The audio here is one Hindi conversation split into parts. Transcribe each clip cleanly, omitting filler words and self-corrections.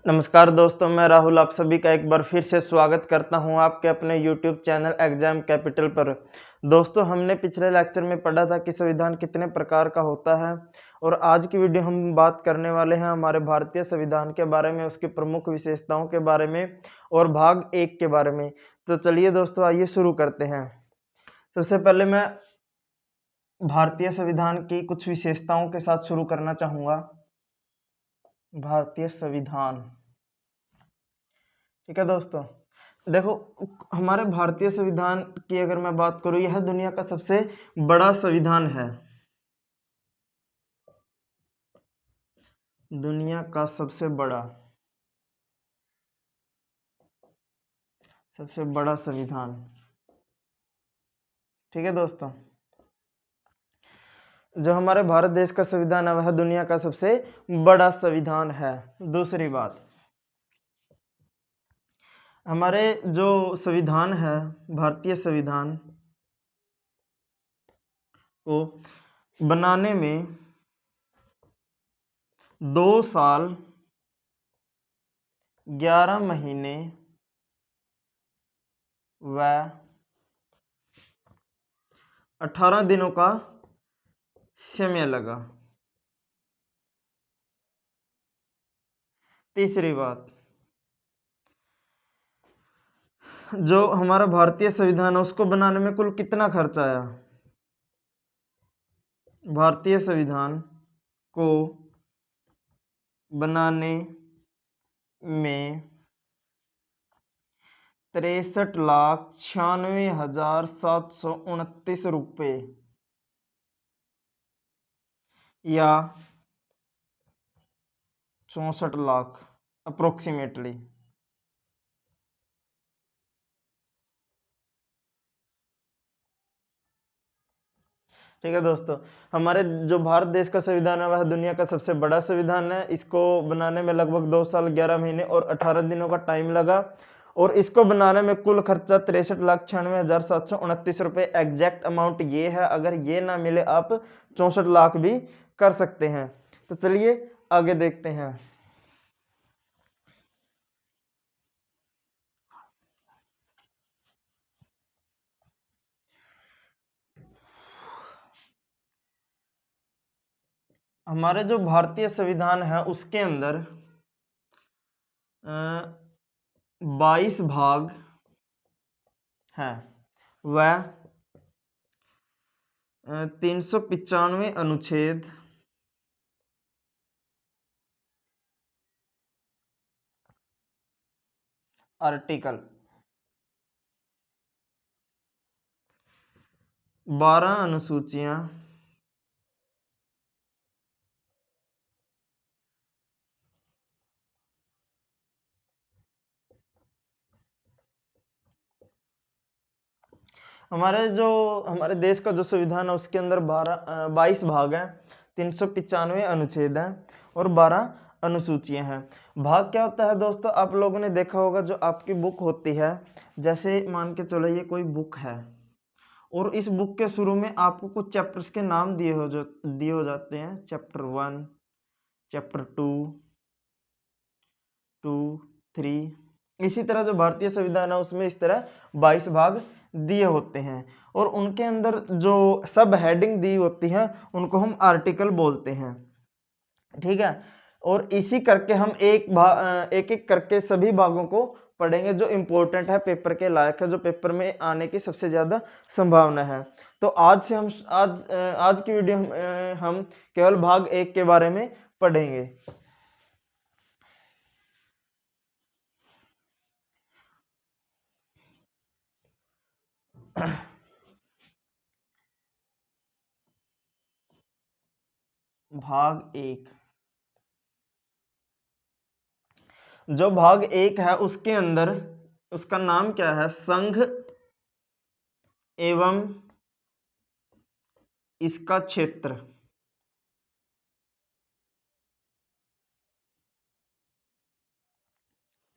नमस्कार दोस्तों, मैं राहुल आप सभी का एक बार फिर से स्वागत करता हूं आपके अपने यूट्यूब चैनल एग्जाम कैपिटल पर। दोस्तों, हमने पिछले लेक्चर में पढ़ा था कि संविधान कितने प्रकार का होता है और आज की वीडियो हम बात करने वाले हैं हमारे भारतीय संविधान के बारे में, उसकी प्रमुख विशेषताओं के बारे में और भाग 1 के बारे में। तो चलिए दोस्तों, आइए शुरू करते हैं। सबसे पहले मैं भारतीय संविधान की कुछ विशेषताओं के साथ शुरू करना चाहूँगा। भारतीय संविधान, ठीक है दोस्तों। देखो, हमारे भारतीय संविधान की अगर मैं बात करूं, यह दुनिया का सबसे बड़ा संविधान है। दुनिया का सबसे बड़ा संविधान, ठीक है दोस्तों। जो हमारे भारत देश का संविधान है वह दुनिया का सबसे बड़ा संविधान है। दूसरी बात, हमारे जो संविधान है, भारतीय संविधान को बनाने में 2 साल 11 महीने व 18 दिनों का समय लगा। तीसरी बात, जो हमारा भारतीय संविधान है उसको बनाने में कुल कितना खर्च आया? भारतीय संविधान को बनाने में 63,96,729 रुपये या 64 लाख अप्रोक्सीमेटली। ठीक है दोस्तों, हमारे जो भारत देश का संविधान है वह दुनिया का सबसे बड़ा संविधान है। इसको बनाने में लगभग 2 साल 11 महीने और 18 दिनों का टाइम लगा और इसको बनाने में कुल खर्चा 63,96,729 रुपये। एग्जैक्ट अमाउंट ये है, अगर ये ना मिले आप 64 लाख भी कर सकते हैं। तो चलिए आगे देखते हैं। हमारे जो भारतीय संविधान है उसके अंदर 22 भाग हैं व 395 अनुच्छेद, आर्टिकल, 12 अनुसूचियां, हमारे देश का जो संविधान है उसके अंदर 22 भाग हैं, 395 अनुच्छेद हैं और 12 अनुसूचियां हैं। भाग क्या होता है दोस्तों? आप लोगों ने देखा होगा, जो आपकी बुक होती है, जैसे मान के चलो ये कोई बुक है और इस बुक के शुरू में आपको कुछ चैप्टर्स के नाम दिए हो जाते हैं। Chapter 1, chapter 2, 3। इसी तरह जो भारतीय संविधान है उसमें इस तरह 22 भाग दिए होते हैं और उनके अंदर जो सब हेडिंग दी होती है उनको हम आर्टिकल बोलते हैं, ठीक है। और इसी करके हम एक एक करके सभी भागों को पढ़ेंगे जो इम्पोर्टेंट है, पेपर के लायक है, जो पेपर में आने की सबसे ज्यादा संभावना है। तो आज से हम आज की वीडियो हम केवल भाग 1 के बारे में पढ़ेंगे। भाग 1, जो भाग 1 है उसके अंदर उसका नाम क्या है? संघ एवं इसका क्षेत्र,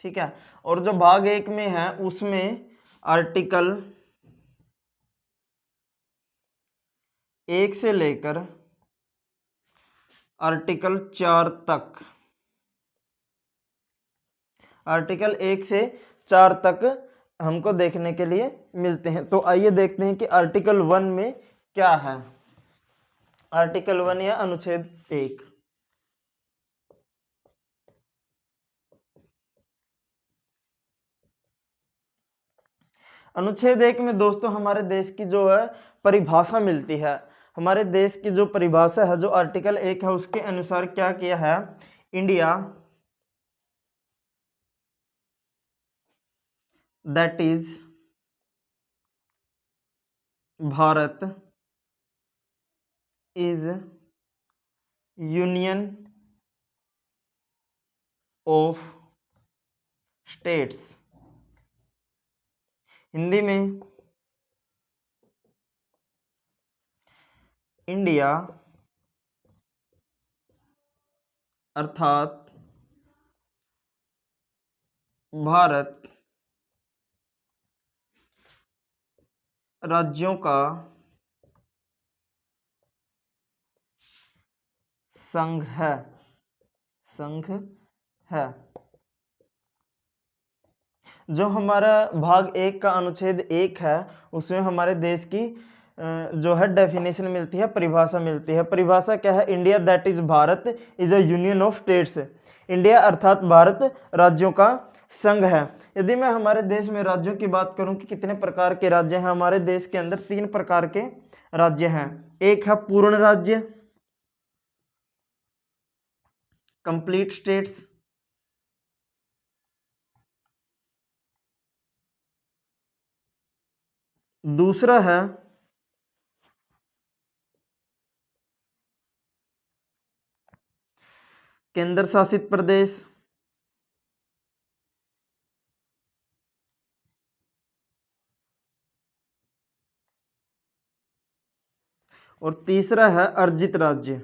ठीक है। और जो भाग 1 में है उसमें आर्टिकल 1 से लेकर आर्टिकल 4 तक आर्टिकल 1 से 4 तक हमको देखने के लिए मिलते हैं। तो आइए देखते हैं कि आर्टिकल 1 में क्या है। आर्टिकल 1 या अनुच्छेद 1। अनुच्छेद 1 में दोस्तों हमारे देश की जो है परिभाषा मिलती है। हमारे देश की जो परिभाषा है, जो आर्टिकल 1 है, उसके अनुसार क्या किया है, India that is Bharat is union of states. Hindi में इंडिया अर्थात भारत राज्यों का संघ है, संघ है। जो हमारा भाग 1 का अनुच्छेद 1 है, उसमें हमारे देश की जो है डेफिनेशन मिलती है, परिभाषा मिलती है। परिभाषा क्या है, India that is Bharat is a union of states. India अर्थात भारत राज्यों का संघ है। यदि मैं हमारे देश में राज्यों की बात करूं कि कितने प्रकार के राज्य हैं, हमारे देश के अंदर 3 प्रकार के राज्य हैं। एक है पूर्ण राज्य, कंप्लीट स्टेट्स। दूसरा है केंद्र शासित प्रदेश। और तीसरा है अर्जित राज्य।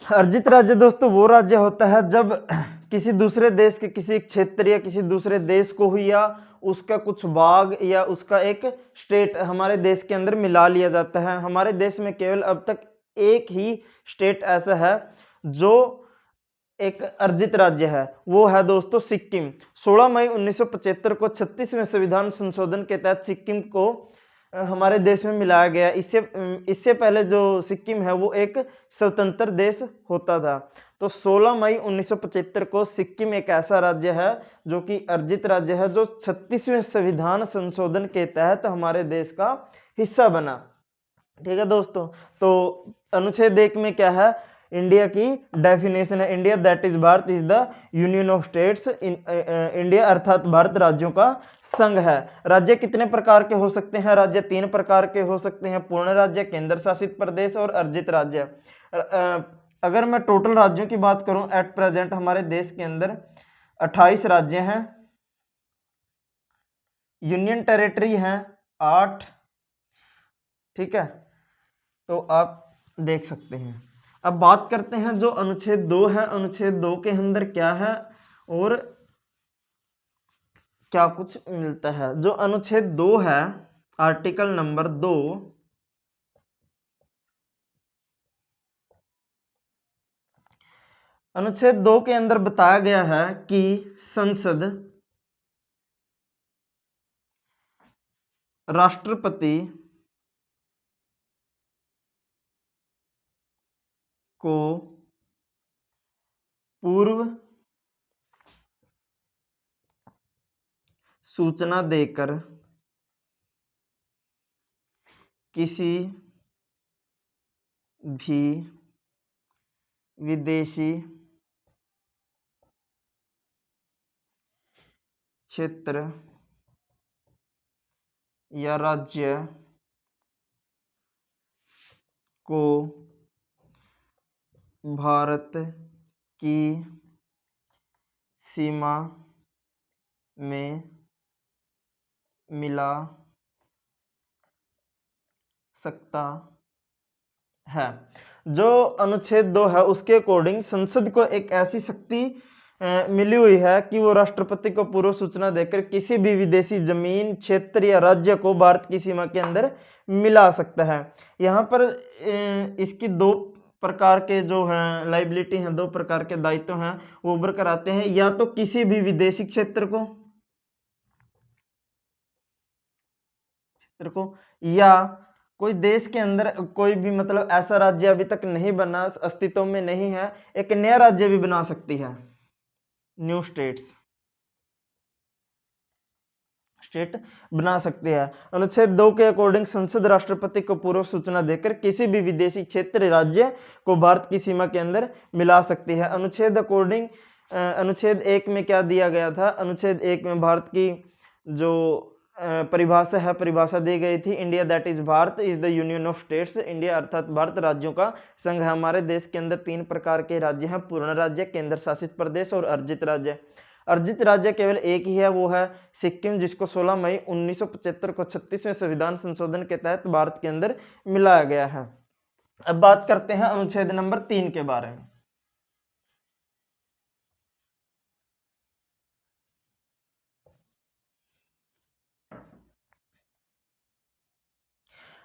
अर्जित राज्य दोस्तों वो राज्य होता है जब किसी दूसरे देश के किसी क्षेत्र या किसी दूसरे देश को ही या उसका कुछ भाग या उसका एक स्टेट हमारे देश के अंदर मिला लिया जाता है। हमारे देश में केवल अब तक एक ही स्टेट ऐसा है जो एक अर्जित राज्य है, वो है दोस्तों सिक्किम। 16 मई 1975 को 36वें संविधान संशोधन के तहत सिक्किम को हमारे देश में मिलाया गया। इससे पहले जो सिक्किम है वो एक स्वतंत्र देश होता था। तो 16 मई 1975 को सिक्किम एक ऐसा राज्य है जो कि अर्जित राज्य है, जो 36वें संविधान संशोधन के तहत हमारे देश का हिस्सा बना। ठीक है दोस्तों, तो अनुच्छेद 1 में क्या है, इंडिया की डेफिनेशन है, India that is Bharat is the union of states. India अर्थात भारत राज्यों का संघ है। राज्य कितने प्रकार के हो सकते हैं, राज्य 3 प्रकार के हो सकते हैं, पूर्ण राज्य, केंद्र शासित प्रदेश और अर्जित राज्य। अगर मैं टोटल राज्यों की बात करूं, एट प्रेजेंट हमारे देश के अंदर 28 राज्य हैं, यूनियन टेरिटरी हैं 8। ठीक है, तो आप देख सकते हैं। अब बात करते हैं जो अनुच्छेद 2 है, अनुच्छेद 2 के अंदर क्या है और क्या कुछ मिलता है। जो अनुच्छेद 2 है, आर्टिकल नंबर 2, अनुच्छेद 2 के अंदर बताया गया है कि संसद राष्ट्रपति को पूर्व सूचना देकर किसी भी विदेशी क्षेत्र या राज्य को भारत की सीमा में मिला सकता है। जो अनुच्छेद 2 है उसके अकॉर्डिंग संसद को एक ऐसी शक्ति मिली हुई है कि वो राष्ट्रपति को पूर्व सूचना देकर किसी भी विदेशी जमीन, क्षेत्र या राज्य को भारत की सीमा के अंदर मिला सकता है। यहाँ पर इसकी 2 प्रकार के जो हैं लाइबिलिटी हैं, 2 प्रकार के दायित्व हैं वो उभर कर आते हैं, या तो किसी भी विदेशी क्षेत्र को या कोई देश के अंदर कोई भी मतलब ऐसा राज्य अभी तक नहीं बना, अस्तित्व में नहीं है, एक नया राज्य भी बना सकती है, न्यू स्टेट बना सकती है। अनुच्छेद 2 के अकॉर्डिंग संसद राष्ट्रपति को पूर्व सूचना देकर किसी भी विदेशी क्षेत्र राज्य को भारत की सीमा के अंदर मिला सकती है। अनुच्छेद 1 में क्या दिया गया था? अनुच्छेद 1 में भारत की जो परिभाषा है, परिभाषा दी गई थी, India that is Bharat is the union of states. India अर्थात भारत राज्यों का संघ है। हमारे देश के अंदर 3 प्रकार के राज्य हैं, पूर्ण राज्य, केंद्र शासित प्रदेश और अर्जित राज्य। अर्जित राज्य केवल एक ही है, वो है सिक्किम, जिसको 16 मई 1975 को 36वें संविधान संशोधन के तहत भारत के अंदर मिलाया गया है। अब बात करते हैं अनुच्छेद नंबर 3 के बारे में।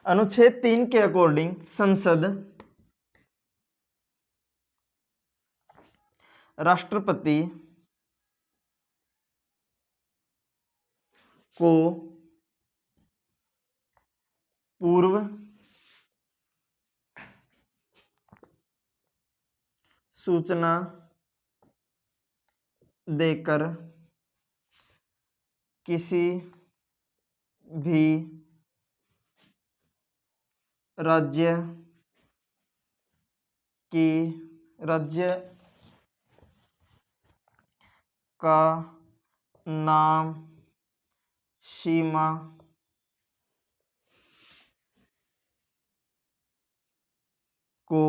अनुच्छेद 3 के अकॉर्डिंग संसद राष्ट्रपति को पूर्व सूचना देकर किसी भी राज्य का नाम, सीमा को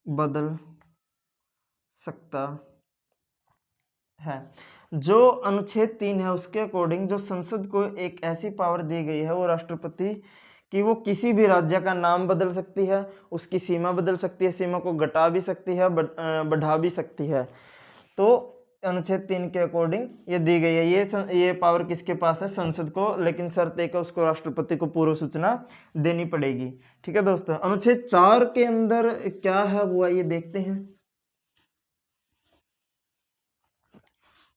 बदल सकता है। जो अनुच्छेद 3 है उसके अकॉर्डिंग जो संसद को एक ऐसी पावर दी गई है वो राष्ट्रपति कि वो किसी भी राज्य का नाम बदल सकती है, उसकी सीमा बदल सकती है, सीमा को घटा भी सकती है, बढ़ा भी सकती है। तो अनुच्छेद 3 के अकॉर्डिंग ये दी गई है। ये पावर किसके पास है? संसद को, लेकिन शर्त एक है, उसको राष्ट्रपति को पूर्व सूचना देनी पड़ेगी। ठीक है दोस्तों, अनुच्छेद 4 के अंदर क्या है वो आइए देखते हैं।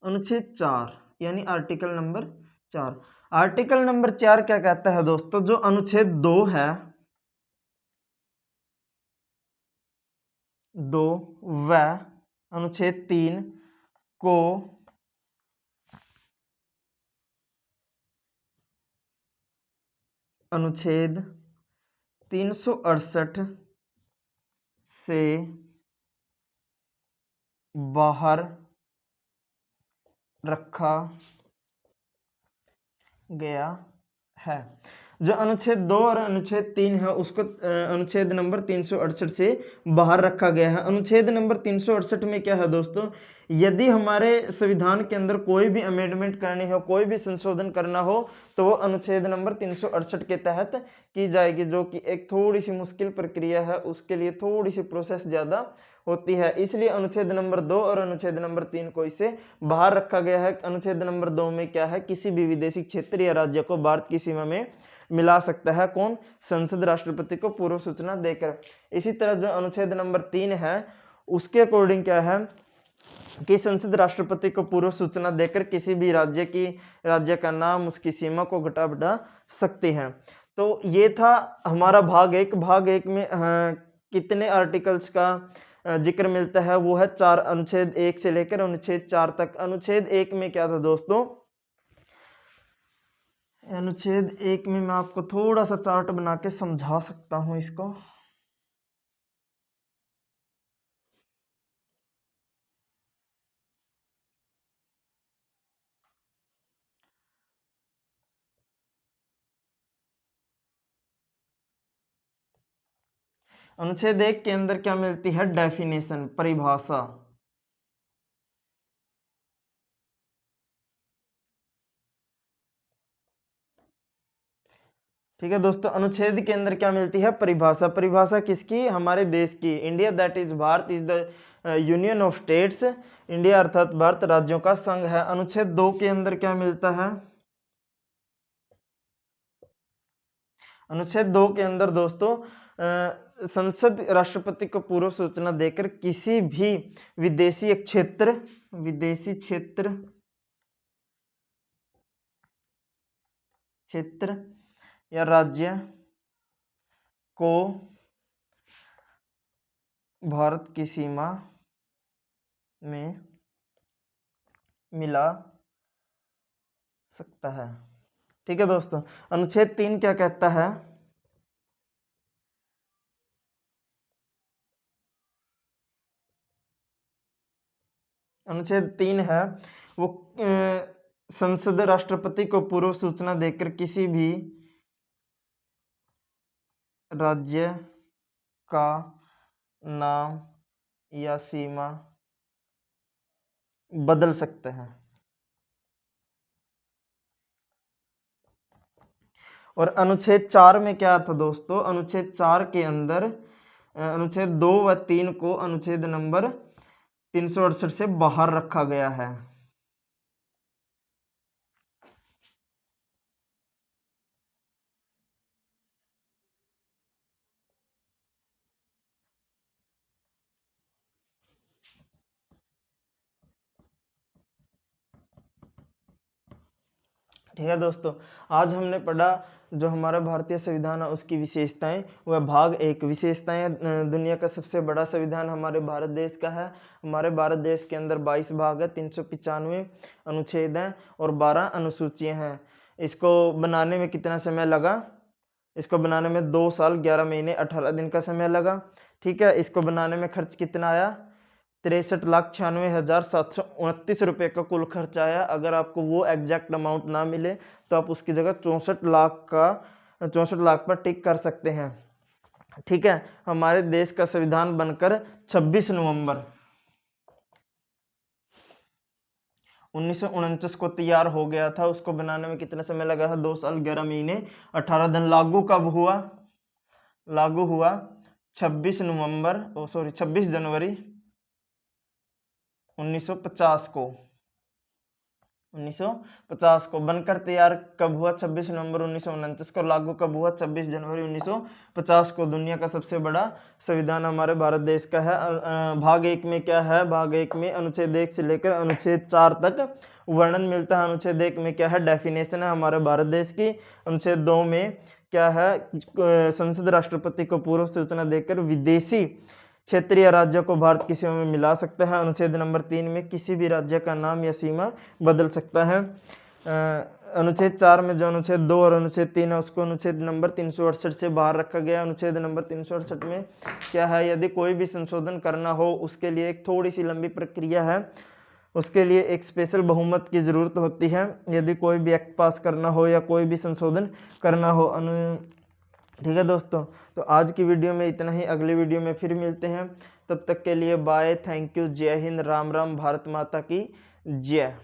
अनुच्छेद 4 यानी आर्टिकल नंबर 4। आर्टिकल नंबर 4 क्या कहता है दोस्तों? जो अनुच्छेद 2 है, 2 व अनुच्छेद 3 को अनुच्छेद 368 से बाहर रखा गया है। जो अनुच्छेद 2 और अनुच्छेद 3 है उसको अनुच्छेद नंबर 368 से बाहर रखा गया है। अनुच्छेद नंबर 368 में क्या है दोस्तों? यदि हमारे संविधान के अंदर कोई भी अमेंडमेंट करनी हो, कोई भी संशोधन करना हो, तो वो अनुच्छेद नंबर 368 के तहत की जाएगी, जो कि एक थोड़ी सी मुश्किल प्रक्रिया है, उसके लिए थोड़ी सी प्रोसेस ज़्यादा होती है। इसलिए अनुच्छेद नंबर 2 और अनुच्छेद नंबर 3 को इसे बाहर रखा गया है। अनुच्छेद नंबर 2 में क्या है? किसी भी विदेशी क्षेत्र या राज्य को भारत की सीमा में मिला सकता है। कौन? संसद राष्ट्रपति को पूर्व सूचना देकर। इसी तरह जो अनुच्छेद नंबर 3 है उसके अकॉर्डिंग क्या है कि संसद राष्ट्रपति को पूर्व सूचना देकर किसी भी राज्य का नाम, उसकी सीमा को घटा बढ़ा सकती है। तो ये था हमारा भाग 1। भाग 1 में कितने आर्टिकल्स का जिक्र मिलता है? वो है 4, अनुच्छेद 1 से लेकर अनुच्छेद 4 तक। अनुच्छेद 1 में क्या था दोस्तों? अनुच्छेद 1 में मैं आपको थोड़ा सा चार्ट बना के समझा सकता हूं इसको। अनुच्छेद 1 के अंदर क्या मिलती है? डेफिनेशन, परिभाषा। ठीक है दोस्तों, अनुच्छेद के अंदर क्या मिलती है? परिभाषा। परिभाषा किसकी? हमारे देश की। India that is Bharat is the union of states. India अर्थात भारत राज्यों का संघ है। अनुच्छेद 2 के अंदर क्या मिलता है? अनुच्छेद 2 के अंदर दोस्तों संसद राष्ट्रपति को पूर्व सूचना देकर किसी भी विदेशी क्षेत्र या राज्य को भारत की सीमा में मिला सकता है। ठीक है दोस्तों, अनुच्छेद 3 क्या कहता है? अनुच्छेद 3 है वो संसद राष्ट्रपति को पूर्व सूचना देकर किसी भी राज्य का नाम या सीमा बदल सकते हैं। और अनुच्छेद 4 में क्या था दोस्तों? अनुच्छेद 4 के अंदर अनुच्छेद 2 व 3 को अनुच्छेद नंबर 368 से बाहर रखा गया है। ठीक है दोस्तों, आज हमने पढ़ा जो हमारा भारतीय संविधान है उसकी विशेषताएं। वह भाग 1 विशेषताएं। दुनिया का सबसे बड़ा संविधान हमारे भारत देश का है। हमारे भारत देश के अंदर 22 भाग है, 395 अनुच्छेद हैं और 12 अनुसूचियां हैं। इसको बनाने में कितना समय लगा? इसको बनाने में 2 साल 11 महीने 18 दिन का समय लगा। ठीक है, इसको बनाने में खर्च कितना आया? 63,96,729 रुपये का कुल खर्च आया। अगर आपको वो एग्जैक्ट अमाउंट ना मिले तो आप उसकी जगह 64 लाख पर टिक कर सकते हैं। ठीक है, हमारे देश का संविधान बनकर 26 नवंबर 1949 को तैयार हो गया था। उसको बनाने में कितना समय लगा है? 2 साल 11 महीने 18 दिन। लागू कब हुआ? लागू हुआ 26 जनवरी 1950 को। बनकर तैयार कब हुआ? 26 नवंबर 1949 को। लागू कब हुआ? 26 जनवरी 1950 को। दुनिया का सबसे बड़ा संविधान हमारे भारत देश का है। भाग 1 में क्या है? भाग 1 में अनुच्छेद 1 से लेकर अनुच्छेद 4 तक वर्णन मिलता है। अनुच्छेद 1 में क्या है? डेफिनेशन है हमारे भारत देश की। अनुच्छेद 2 में क्या है? संसद राष्ट्रपति को पूर्व सूचना देकर विदेशी क्षेत्रीय राज्य को भारत की सीमा में मिला सकता है। अनुच्छेद नंबर 3 में किसी भी राज्य का नाम या सीमा बदल सकता है। अनुच्छेद 4 में जो अनुच्छेद 2 और अनुच्छेद 3 है उसको अनुच्छेद नंबर 368 से बाहर रखा गया। अनुच्छेद नंबर 368 में क्या है? यदि कोई भी संशोधन करना हो उसके लिए एक थोड़ी सी लंबी प्रक्रिया है। उसके लिए एक स्पेशल बहुमत की ज़रूरत होती है यदि कोई भी एक्ट पास करना हो या कोई भी संशोधन करना हो। ठीक है दोस्तों, तो आज की वीडियो में इतना ही। अगली वीडियो में फिर मिलते हैं। तब तक के लिए बाय, थैंक यू, जय हिंद, राम राम, भारत माता की जय।